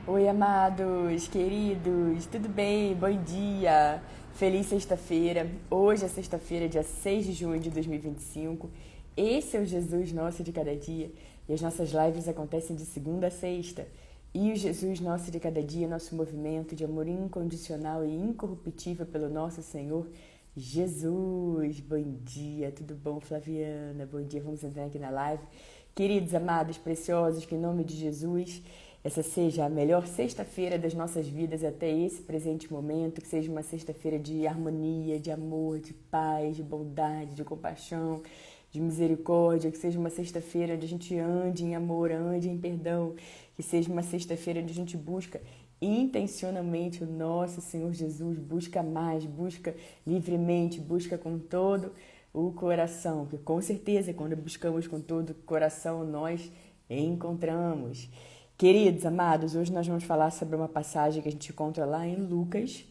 Oi, amados, queridos, tudo bem? Bom dia! Feliz sexta-feira. Hoje é sexta-feira, dia 6 de junho de 2025. Esse é o Jesus Nosso de Cada Dia e as nossas lives acontecem de segunda a sexta. E o Jesus Nosso de Cada Dia é nosso movimento de amor incondicional e incorruptível pelo nosso Senhor Jesus. Bom dia, tudo bom, Flaviana? Bom dia, vamos entrar aqui na live. Queridos, amados, preciosos, que em nome de Jesus essa seja a melhor sexta-feira das nossas vidas até esse presente momento, que seja uma sexta-feira de harmonia, de amor, de paz, de bondade, de compaixão, de misericórdia, que seja uma sexta-feira onde a gente ande em amor, ande em perdão, que seja uma sexta-feira onde a gente busca intencionalmente o nosso Senhor Jesus, busca mais, busca livremente, busca com todo o coração, que com certeza quando buscamos com todo o coração nós encontramos. Queridos, amados, hoje nós vamos falar sobre uma passagem que a gente encontra lá em Lucas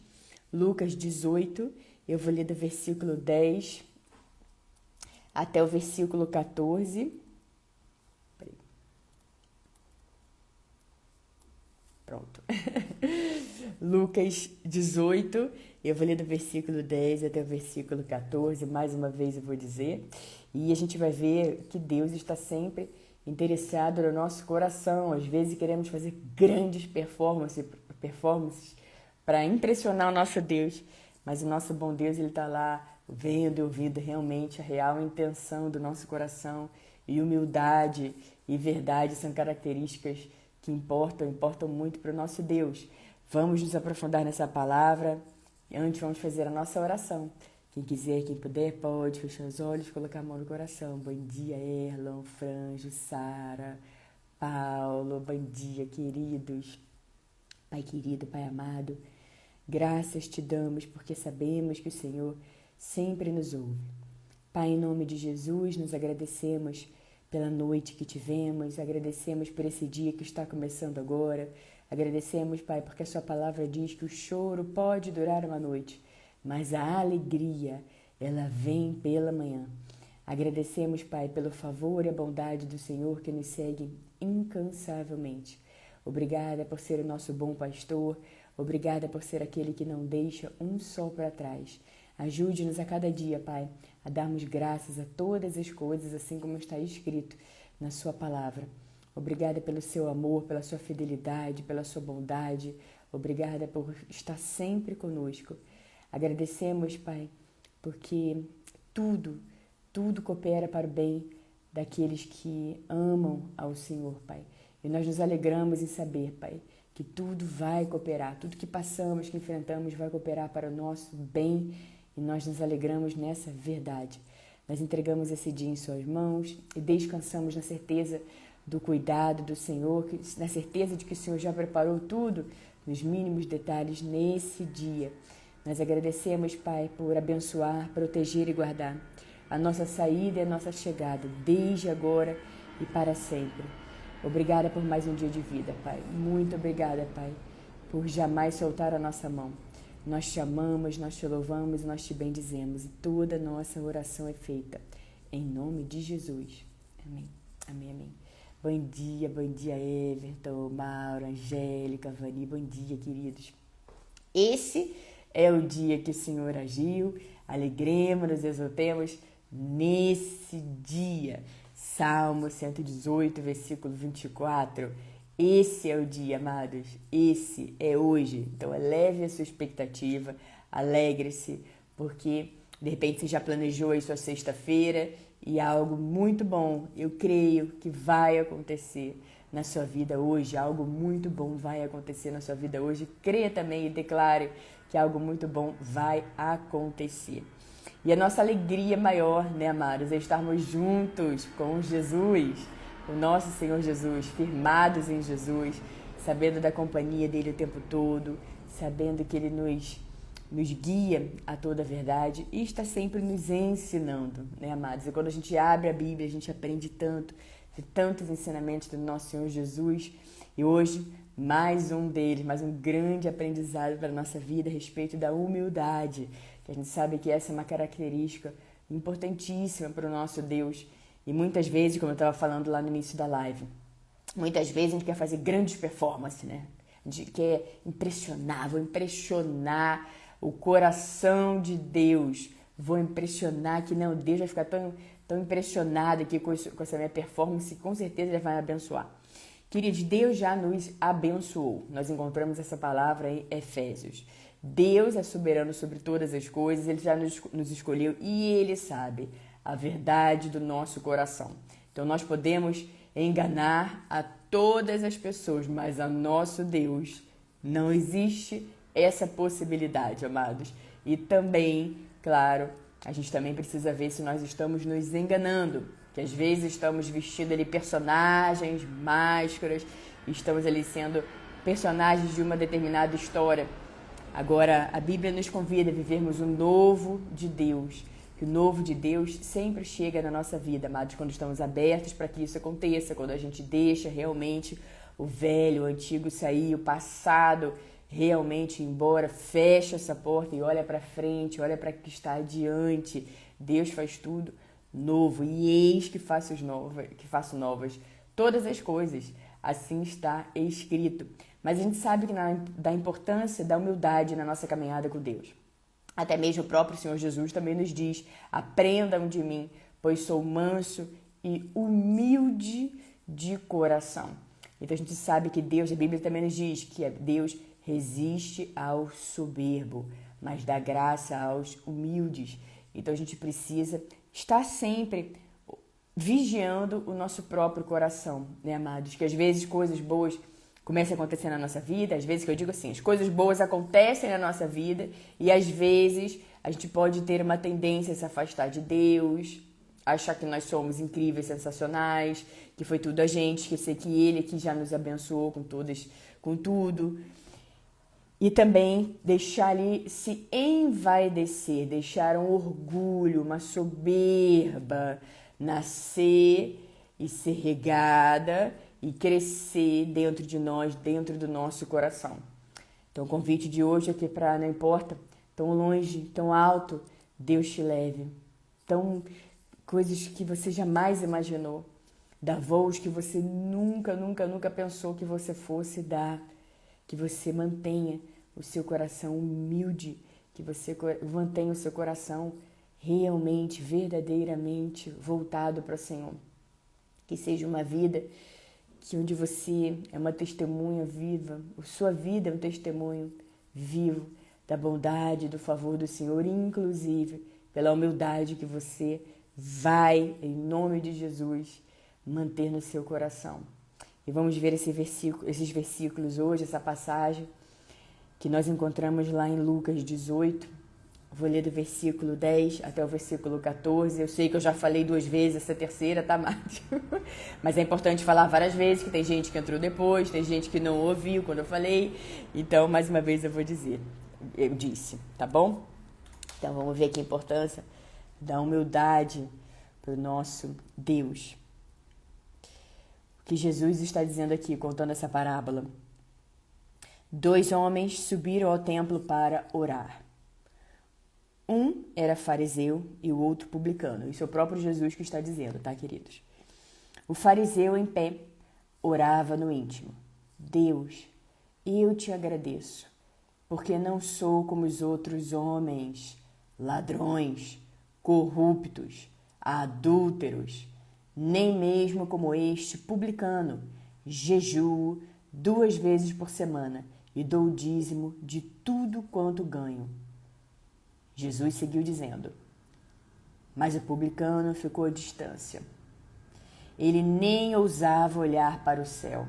18. Eu vou ler do versículo 10 até o versículo 14. Pronto. Lucas 18, eu vou ler do versículo 10 até o versículo 14, mais uma vez eu vou dizer. E a gente vai ver que Deus está sempre interessado no nosso coração. Às vezes queremos fazer grandes performances para impressionar o nosso Deus, mas o nosso bom Deus, ele está lá vendo e ouvindo realmente a real intenção do nosso coração. E humildade e verdade são características que importam muito para o nosso Deus. Vamos nos aprofundar nessa palavra. Antes vamos fazer a nossa oração. Quem quiser, quem puder, pode fechar os olhos, colocar a mão no coração. Bom dia, Erlon, Franjo, Sara, Paulo. Bom dia, queridos. Pai querido, Pai amado, graças te damos porque sabemos que o Senhor sempre nos ouve. Pai, em nome de Jesus, nos agradecemos pela noite que tivemos, agradecemos por esse dia que está começando agora. Agradecemos, Pai, porque a sua palavra diz que o choro pode durar uma noite, mas a alegria, ela vem pela manhã. Agradecemos, Pai, pelo favor e a bondade do Senhor que nos segue incansavelmente. Obrigada por ser o nosso bom pastor, obrigada por ser aquele que não deixa um sol para trás. Ajude-nos a cada dia, Pai, a darmos graças a todas as coisas, assim como está escrito na sua palavra. Obrigada pelo seu amor, pela sua fidelidade, pela sua bondade. Obrigada por estar sempre conosco. Agradecemos, Pai, porque tudo coopera para o bem daqueles que amam ao Senhor, Pai. E nós nos alegramos em saber, Pai, que tudo vai cooperar, tudo que passamos, que enfrentamos vai cooperar para o nosso bem e nós nos alegramos nessa verdade. Nós entregamos esse dia em suas mãos e descansamos na certeza do cuidado do Senhor, na certeza de que o Senhor já preparou tudo nos mínimos detalhes nesse dia. Nós agradecemos, Pai, por abençoar, proteger e guardar a nossa saída e a nossa chegada, desde agora e para sempre. Obrigada por mais um dia de vida, Pai. Muito obrigada, Pai, por jamais soltar a nossa mão. Nós te amamos, nós te louvamos e nós te bendizemos. E toda a nossa oração é feita em nome de Jesus. Amém, amém, amém. Bom dia, Everton, Mauro, Angélica, Vani. Bom dia, queridos. Esse é o dia que o Senhor agiu. Alegremos-nos, exultemos nesse dia. Salmo 118, versículo 24. Esse é o dia, amados. Esse é hoje. Então, eleve a sua expectativa, alegre-se, porque de repente você já planejou aí sua sexta-feira e algo muito bom, eu creio que vai acontecer na sua vida hoje. Algo muito bom vai acontecer na sua vida hoje. Creia também e declare que algo muito bom vai acontecer. E a nossa alegria maior, né, amados, é estarmos juntos com Jesus, o nosso Senhor Jesus, firmados em Jesus, sabendo da companhia dele o tempo todo, sabendo que ele nos guia a toda a verdade e está sempre nos ensinando, né, amados? E quando a gente abre a Bíblia, a gente aprende tanto, de tantos ensinamentos do nosso Senhor Jesus. E hoje, mais um deles, mais um grande aprendizado para a nossa vida a respeito da humildade, que a gente sabe que essa é uma característica importantíssima para o nosso Deus. E muitas vezes, como eu estava falando lá no início da live, muitas vezes a gente quer fazer grandes performances, né? quer impressionar, vou impressionar o coração de Deus. Vou impressionar que não, Deus vai ficar tão impressionado aqui com essa minha performance, com certeza Ele vai me abençoar. Queridos, Deus já nos abençoou. Nós encontramos essa palavra em Efésios. Deus é soberano sobre todas as coisas, Ele já nos escolheu e Ele sabe a verdade do nosso coração. Então nós podemos enganar a todas as pessoas, mas a nosso Deus não existe essa possibilidade, amados. E também, claro, a gente também precisa ver se nós estamos nos enganando, que às vezes estamos vestindo ali personagens, máscaras, estamos ali sendo personagens de uma determinada história. Agora, a Bíblia nos convida a vivermos o novo de Deus, que o novo de Deus sempre chega na nossa vida, amados, quando estamos abertos para que isso aconteça, quando a gente deixa realmente o velho, o antigo sair, o passado realmente ir embora, fecha essa porta e olha para frente, olha para o que está adiante. Deus faz tudo novo e eis que faço novas todas as coisas. Assim está escrito. Mas a gente sabe que da importância da humildade na nossa caminhada com Deus. Até mesmo o próprio Senhor Jesus também nos diz: aprendam de mim, pois sou manso e humilde de coração. Então a gente sabe que Deus, a Bíblia também nos diz que Deus resiste ao soberbo, mas dá graça aos humildes. Então a gente precisa estar sempre vigiando o nosso próprio coração, né, amados? Que às vezes coisas boas começam a acontecer na nossa vida, às vezes, que eu digo assim, as coisas boas acontecem na nossa vida e às vezes a gente pode ter uma tendência a se afastar de Deus, achar que nós somos incríveis, sensacionais, que foi tudo a gente, esquecer que Ele aqui já nos abençoou com tudo. E também deixar ali se envaidecer, deixar um orgulho, uma soberba nascer e ser regada e crescer dentro de nós, dentro do nosso coração. Então o convite de hoje é que para não importa, tão longe, tão alto, Deus te leve. Tão coisas que você jamais imaginou, dar voos que você nunca pensou que você fosse dar, que você mantenha o seu coração humilde, que você mantenha o seu coração realmente, verdadeiramente voltado para o Senhor. Que seja uma vida que onde você é uma testemunha viva, a sua vida é um testemunho vivo da bondade, do favor do Senhor, inclusive pela humildade que você vai, em nome de Jesus, manter no seu coração. E vamos ver esses versículos hoje, essa passagem que nós encontramos lá em Lucas 18. Vou ler do versículo 10 até o versículo 14. Eu sei que eu já falei 2 vezes, essa terceira tá mais. Mas é importante falar várias vezes, que tem gente que entrou depois, tem gente que não ouviu quando eu falei. Então, mais uma vez eu vou dizer. Eu disse, tá bom? Então, vamos ver aqui a importância da humildade para o nosso Deus. O que Jesus está dizendo aqui, contando essa parábola. 2 homens subiram ao templo para orar. Um era fariseu e o outro publicano. Isso é o próprio Jesus que está dizendo, tá, queridos? O fariseu, em pé, orava no íntimo. Deus, eu te agradeço, porque não sou como os outros homens, ladrões, corruptos, adúlteros, nem mesmo como este publicano. Jejuo 2 vezes por semana e dou o dízimo de tudo quanto ganho. Jesus seguiu dizendo, mas o publicano ficou à distância. Ele nem ousava olhar para o céu,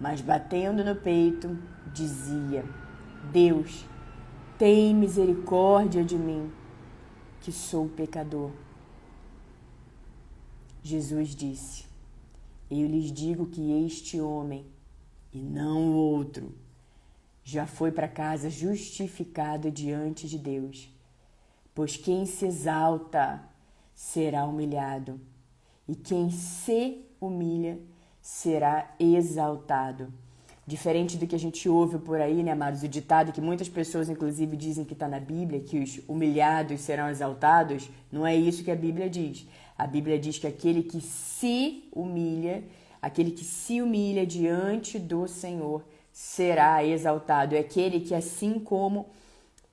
mas batendo no peito, dizia, Deus, tem misericórdia de mim, que sou pecador. Jesus disse, eu lhes digo que este homem, e não o outro, já foi para casa justificado diante de Deus. Pois quem se exalta será humilhado, e quem se humilha será exaltado. Diferente do que a gente ouve por aí, né, amados? O ditado que muitas pessoas, inclusive, dizem que está na Bíblia, que os humilhados serão exaltados, não é isso que a Bíblia diz. A Bíblia diz que aquele que se humilha diante do Senhor, será exaltado. É aquele que, assim como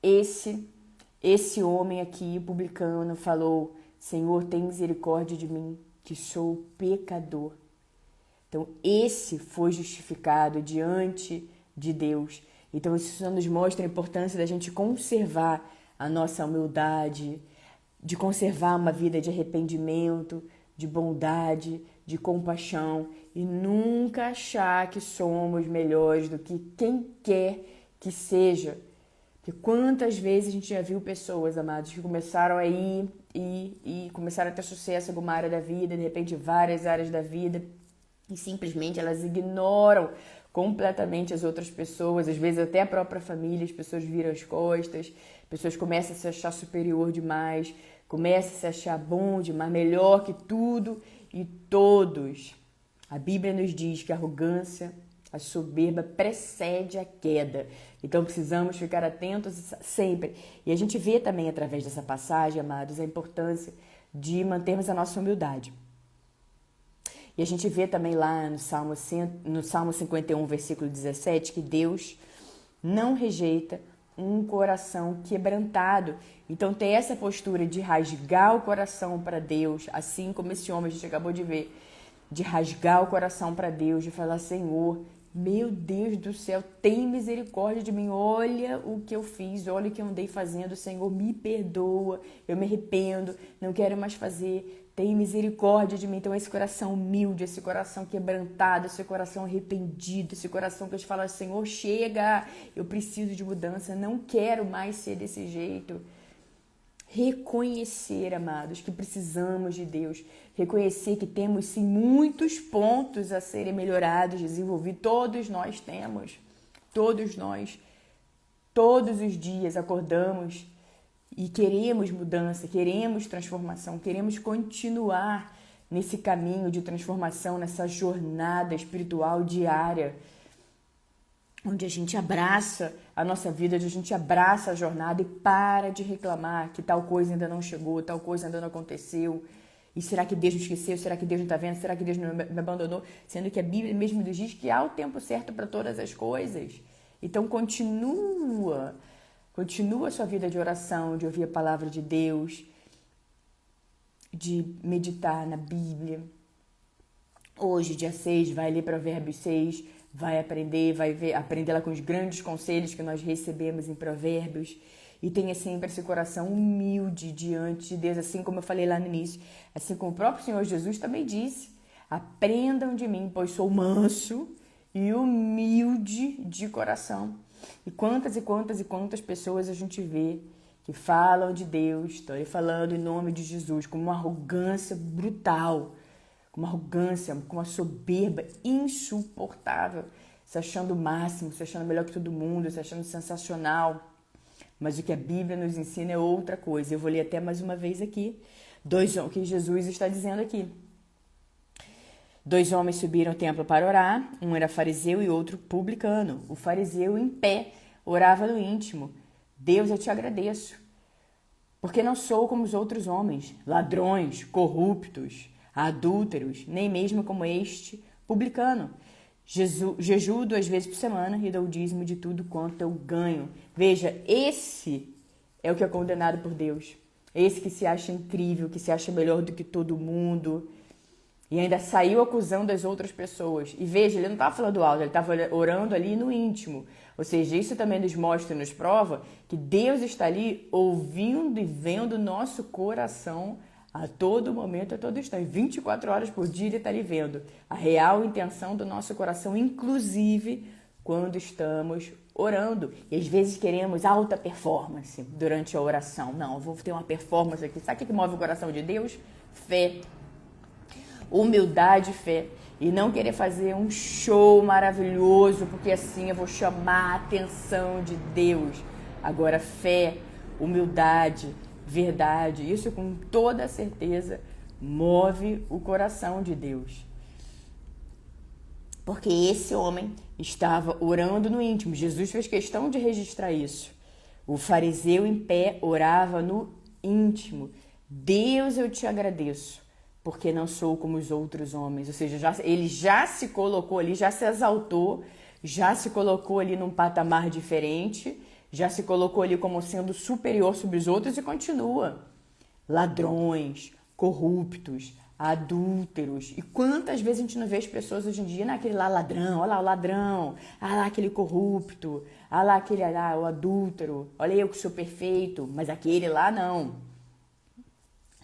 esse homem aqui, publicano, falou: Senhor, tem misericórdia de mim, que sou pecador. Então, esse foi justificado diante de Deus. Então, isso só nos mostra a importância da gente conservar a nossa humildade, de conservar uma vida de arrependimento, de bondade, de compaixão e nunca achar que somos melhores do que quem quer que seja. Porque quantas vezes a gente já viu pessoas, amados, que começaram a ir e começaram a ter sucesso em alguma área da vida, de repente várias áreas da vida, e simplesmente elas ignoram completamente as outras pessoas, às vezes até a própria família, as pessoas viram as costas, pessoas começam a se achar superior demais, começam a se achar bom demais, melhor que tudo e todos. A Bíblia nos diz que a arrogância, a soberba precede a queda. Então precisamos ficar atentos sempre. E a gente vê também através dessa passagem, amados, a importância de mantermos a nossa humildade. E a gente vê também lá no Salmo 51, versículo 17, que Deus não rejeita um coração quebrantado. Então ter essa postura de rasgar o coração para Deus, assim como esse homem a gente acabou de ver, de rasgar o coração para Deus, de falar: Senhor, meu Deus do céu, tem misericórdia de mim, olha o que eu fiz, olha o que eu andei fazendo, Senhor, me perdoa, eu me arrependo, não quero mais fazer, tem misericórdia de mim. Então esse coração humilde, esse coração quebrantado, esse coração arrependido, esse coração que a gente fala: Senhor, chega, eu preciso de mudança, não quero mais ser desse jeito. Reconhecer, amados, que precisamos de Deus, reconhecer que temos sim muitos pontos a serem melhorados, desenvolvidos, todos nós temos, todos nós, todos os dias acordamos e queremos mudança, queremos transformação, queremos continuar nesse caminho de transformação, nessa jornada espiritual diária, onde a gente abraça a nossa vida, onde a gente abraça a jornada e para de reclamar que tal coisa ainda não chegou, tal coisa ainda não aconteceu. E será que Deus me esqueceu? Será que Deus não está vendo? Será que Deus me abandonou? Sendo que a Bíblia mesmo nos diz que há o tempo certo para todas as coisas. Então continua a sua vida de oração, de ouvir a palavra de Deus, de meditar na Bíblia. Hoje, dia 6, vai ler Provérbios 6, vai aprender lá com os grandes conselhos que nós recebemos em Provérbios. E tenha sempre esse coração humilde diante de Deus, assim como eu falei lá no início, assim como o próprio Senhor Jesus também disse: aprendam de mim, pois sou manso e humilde de coração. E quantas pessoas a gente vê que falam de Deus, estão aí falando em nome de Jesus, com uma arrogância brutal, com uma arrogância, com uma soberba insuportável, se achando o máximo, se achando melhor que todo mundo, se achando sensacional. Mas o que a Bíblia nos ensina é outra coisa. Eu vou ler até mais uma vez aqui, o que Jesus está dizendo aqui. 2 homens subiram ao templo para orar, um era fariseu e outro publicano. O fariseu, em pé, orava no íntimo: Deus, eu te agradeço, porque não sou como os outros homens, ladrões, corruptos, adúlteros, nem mesmo como este publicano. Jejuo 2 vezes por semana e dou o dízimo de tudo quanto eu ganho. Veja, esse é o que é condenado por Deus. Esse que se acha incrível, que se acha melhor do que todo mundo. E ainda saiu acusando as outras pessoas. E veja, ele não estava falando alto, ele estava orando ali no íntimo. Ou seja, isso também nos mostra e nos prova que Deus está ali ouvindo e vendo o nosso coração a todo momento, a todo instante. 24 horas por dia ele está ali vendo a real intenção do nosso coração, inclusive quando estamos orando. E às vezes queremos alta performance durante a oração. Não, eu vou ter uma performance aqui. Sabe o que move o coração de Deus? Fé. Humildade e fé. E não querer fazer um show maravilhoso, porque assim eu vou chamar a atenção de Deus. Agora, fé, humildade, verdade, isso com toda certeza move o coração de Deus. Porque esse homem estava orando no íntimo. Jesus fez questão de registrar isso. O fariseu em pé orava no íntimo. Deus, eu te agradeço, porque não sou como os outros homens. Ou seja, ele já se colocou ali, já se exaltou, já se colocou ali num patamar diferente, já se colocou ali como sendo superior sobre os outros e continua. Ladrões, corruptos, adúlteros. E quantas vezes a gente não vê as pessoas hoje em dia naquele lá ladrão, olha lá o ladrão, olha lá aquele corrupto, olha lá aquele lá, o adúltero, olha eu que sou perfeito, mas aquele lá não.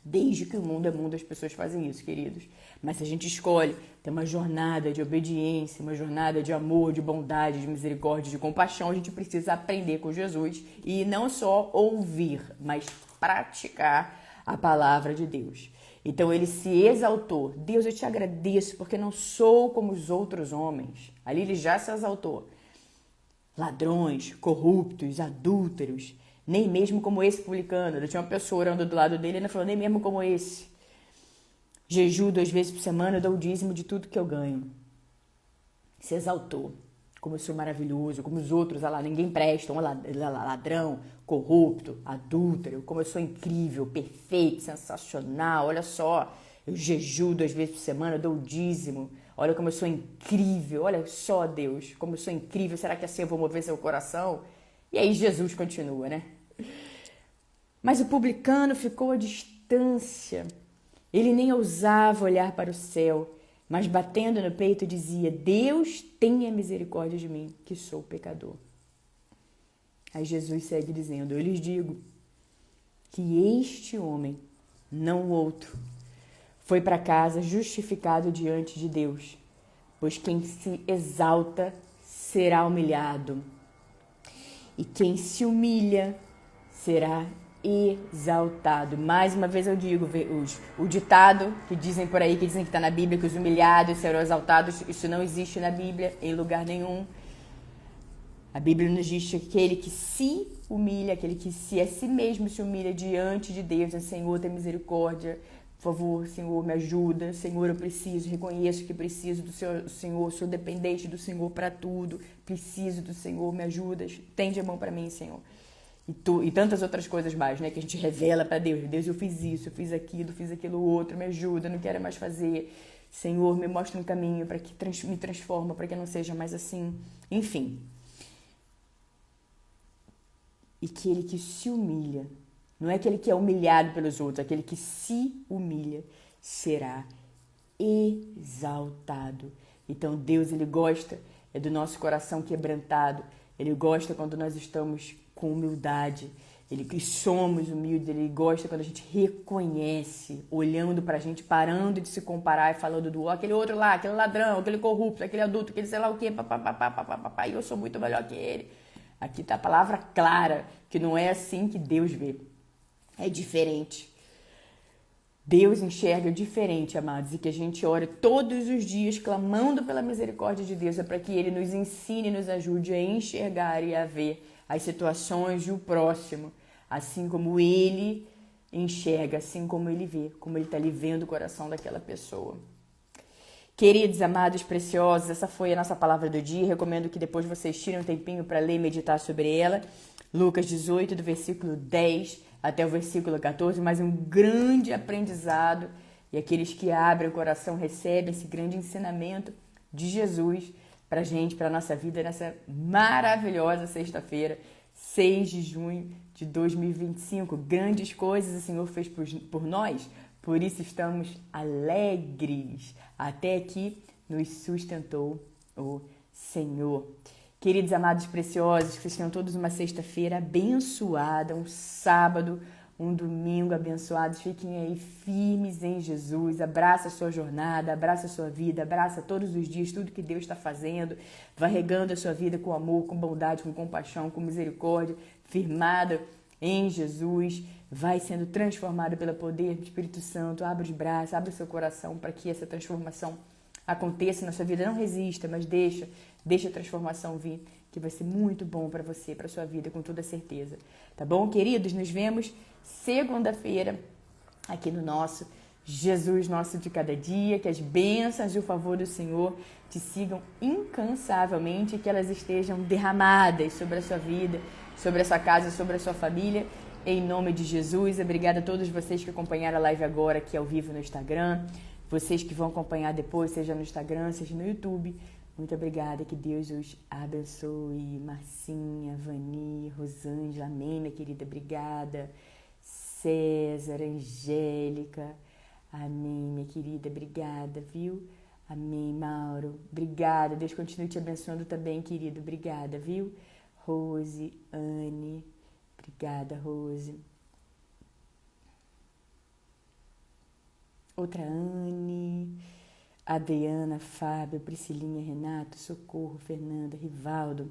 Desde que o mundo é mundo, as pessoas fazem isso, queridos. Mas se a gente escolhe ter uma jornada de obediência, uma jornada de amor, de bondade, de misericórdia, de compaixão, a gente precisa aprender com Jesus e não só ouvir, mas praticar a palavra de Deus. Então ele se exaltou. Deus, eu te agradeço porque não sou como os outros homens. Ali ele já se exaltou. Ladrões, corruptos, adúlteros, nem mesmo como esse publicano. Eu tinha uma pessoa orando do lado dele e ele falou, nem mesmo como esse. Jejuo 2 vezes por semana, eu dou o dízimo de tudo que eu ganho. Se exaltou. Como eu sou maravilhoso, como os outros, olha lá, ninguém presta, ladrão, corrupto, adúltero, como eu sou incrível, perfeito, sensacional, olha só, eu jejuo 2 vezes por semana, eu dou o dízimo, olha como eu sou incrível, olha só, Deus, como eu sou incrível, será que assim eu vou mover seu coração? E aí Jesus continua, né? Mas o publicano ficou à distância, ele nem ousava olhar para o céu, mas batendo no peito dizia, Deus tenha misericórdia de mim, que sou pecador. Aí Jesus segue dizendo, eu lhes digo que este homem, não o outro, foi para casa justificado diante de Deus, pois quem se exalta será humilhado, e quem se humilha será exaltado. Mais uma vez eu digo, o ditado que dizem por aí, que dizem que está na Bíblia, que os humilhados serão exaltados, isso não existe na Bíblia, em lugar nenhum. A Bíblia nos diz que aquele que se humilha, aquele que se a si mesmo se humilha diante de Deus, Senhor, tem misericórdia, por favor, Senhor, me ajuda, Senhor, eu preciso, reconheço que preciso do Senhor, sou dependente do Senhor para tudo, preciso do Senhor, me ajuda, estende a mão para mim, Senhor. E tantas outras coisas mais, né? Que a gente revela para Deus. Deus, eu fiz isso, eu fiz aquilo outro, me ajuda, não quero mais fazer. Senhor, me mostra um caminho para que me transforma, para que não seja mais assim. Enfim. E aquele que se humilha, não é aquele que é humilhado pelos outros, aquele que se humilha será exaltado. Então Deus, ele gosta do nosso coração quebrantado, ele gosta quando nós estamos com humildade, ele que somos humildes, ele gosta quando a gente reconhece, olhando pra gente, parando de se comparar e falando do aquele outro lá, aquele ladrão, aquele corrupto, aquele adulto, aquele sei lá o quê, papapá, e eu sou muito melhor que ele. Aqui tá a palavra clara, que não é assim que Deus vê. É diferente. Deus enxerga diferente, amados, e que a gente ore todos os dias clamando pela misericórdia de Deus, é para que Ele nos ensine e nos ajude a enxergar e a ver as situações do próximo, assim como Ele enxerga, assim como Ele vê, como Ele está ali vendo o coração daquela pessoa. Queridos, amados, preciosos, essa foi a nossa palavra do dia. Recomendo que depois vocês tirem um tempinho para ler e meditar sobre ela. Lucas 18, do versículo 10 até o versículo 14, mais um grande aprendizado. E aqueles que abrem o coração recebem esse grande ensinamento de Jesus para a gente, para a nossa vida, nessa maravilhosa sexta-feira, 6 de junho de 2025. Grandes coisas o Senhor fez por nós, por isso estamos alegres. Até aqui nos sustentou o Senhor. Queridos, amados, preciosos, que vocês tenham todos uma sexta-feira abençoada, um sábado, um domingo abençoados. Fiquem aí firmes em Jesus. Abraça a sua jornada, abraça a sua vida, abraça todos os dias tudo que Deus está fazendo. Vai regando a sua vida com amor, com bondade, com compaixão, com misericórdia, firmada em Jesus. Vai sendo transformado pelo poder do Espírito Santo. Abre os braços, abre o seu coração para que essa transformação aconteça na sua vida. Não resista, mas deixa a transformação vir, que vai ser muito bom para você, para sua vida, com toda certeza. Tá bom, queridos? Nos vemos segunda-feira aqui no nosso Jesus Nosso de Cada Dia. Que as bênçãos e o favor do Senhor te sigam incansavelmente e que elas estejam derramadas sobre a sua vida, sobre a sua casa, sobre a sua família. Em nome de Jesus. Obrigada a todos vocês que acompanharam a live agora aqui ao vivo no Instagram. Vocês que vão acompanhar depois, seja no Instagram, seja no YouTube. Muito obrigada, que Deus os abençoe. Marcinha, Vani, Rosângela, amém, minha querida, obrigada. César, Angélica, amém, minha querida, obrigada, viu? Amém, Mauro, obrigada. Deus continue te abençoando também, querido, obrigada, viu? Rose, Anne, obrigada, Rose. Outra Anne, Adriana, Fábio, Priscilinha, Renato, Socorro, Fernanda, Rivaldo.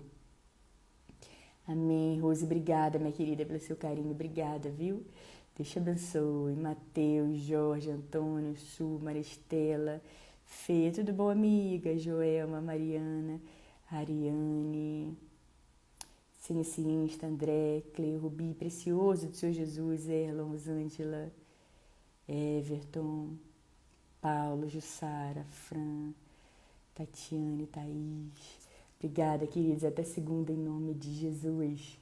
Amém. Rose, obrigada, minha querida, pelo seu carinho. Obrigada, viu? Deus te abençoe. Mateus, Jorge, Antônio, Su, Maristela, Fê, tudo bom, amiga? Joelma, Mariana, Ariane, Ciência, André, Cleo, Rubi, Precioso do Senhor Jesus, Erlon, Rosângela, Everton, Paulo, Jussara, Fran, Tatiane, Thaís. Obrigada, queridos. Até segunda, em nome de Jesus.